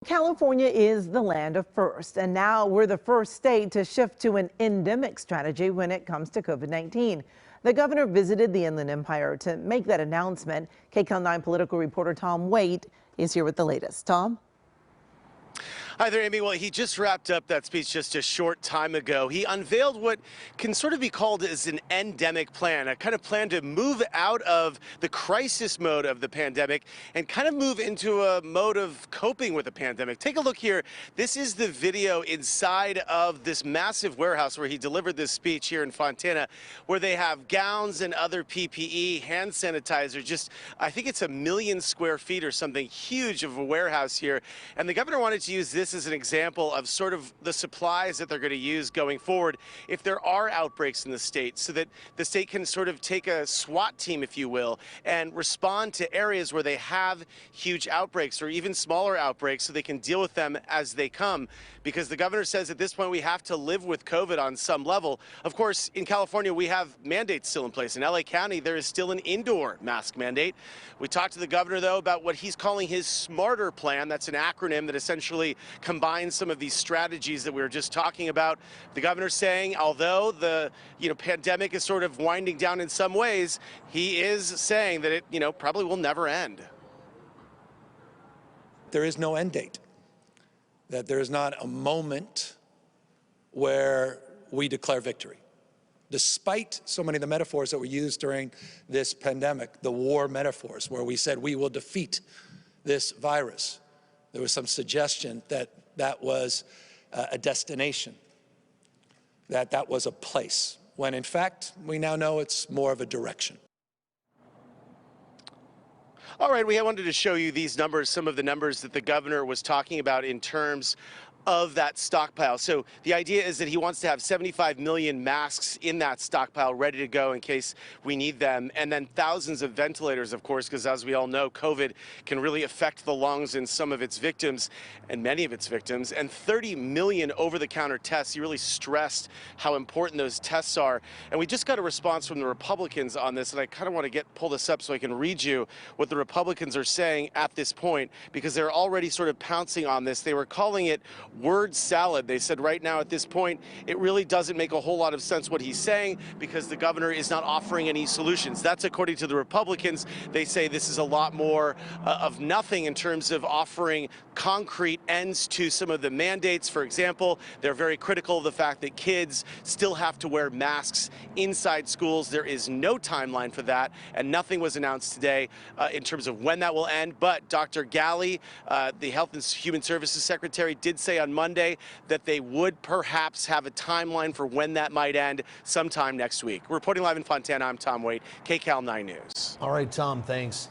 California is the land of first, and now we're the first state to shift to an endemic strategy when it comes to COVID-19. The governor visited the Inland Empire to make that announcement. KCAL 9 political reporter Tom Waite is here with the latest. Tom? Hi there, Amy. Well, he just wrapped up that speech just a short time ago. He unveiled what can sort of be called as an endemic plan, a kind of plan to move out of the crisis mode of the pandemic and kind of move into a mode of coping with the pandemic. Take a look here. This is the video inside of this massive warehouse where he delivered this speech here in Fontana, where they have gowns and other PPE, hand sanitizer, just, I think it's 1 million square feet or something, huge of a warehouse here. And the governor wanted to use this as an example of sort of the supplies that they're going to use going forward if there are outbreaks in the state, so that the state can sort of take a SWAT team, if you will, and respond to areas where they have huge outbreaks or even smaller outbreaks so they can deal with them as they come. Because the governor says at this point we have to live with COVID on some level. Of course, in California, we have mandates still in place. In LA County, there is still an indoor mask mandate. We talked to the governor, though, about what he's calling his SMARTER plan. That's an acronym that essentially combines some of these strategies that we were just talking about. The governor's saying, although the pandemic is sort of winding down in some ways, he is saying that it probably will never end. There is no end date. That there is not a moment where we declare victory. Despite so many of the metaphors that were used during this pandemic, the war metaphors, where we said we will defeat this virus, there was some suggestion that that was a destination, that that was a place, when in fact we now know it's more of a direction. All right, we wanted to show you these numbers, some of the numbers that the governor was talking about in terms of that stockpile. So the idea is that he wants to have 75 million masks in that stockpile ready to go in case we need them. And then thousands of ventilators, of course, because as we all know, COVID can really affect the lungs in some of its victims and many of its victims. And 30 million over-the-counter tests. He really stressed how important those tests are. And we just got a response from the Republicans on this. And I kind of want to pull this up so I can read you what the Republicans are saying at this point, because they're already sort of pouncing on this. They were calling it word salad. They said right now at this point, it really doesn't make a whole lot of sense what he's saying because the governor is not offering any solutions. That's according to the Republicans. They say this is a lot more of nothing in terms of offering concrete ends to some of the mandates. For example, they're very critical of the fact that kids still have to wear masks inside schools. There is no timeline for that, and nothing was announced today in terms of when that will end. But Dr. Galley, the Health and Human Services Secretary, did say on Monday that they would perhaps have a timeline for when that might end sometime next week. Reporting live in Fontana, I'm Tom Waite, KCAL 9 News. All right, Tom, thanks.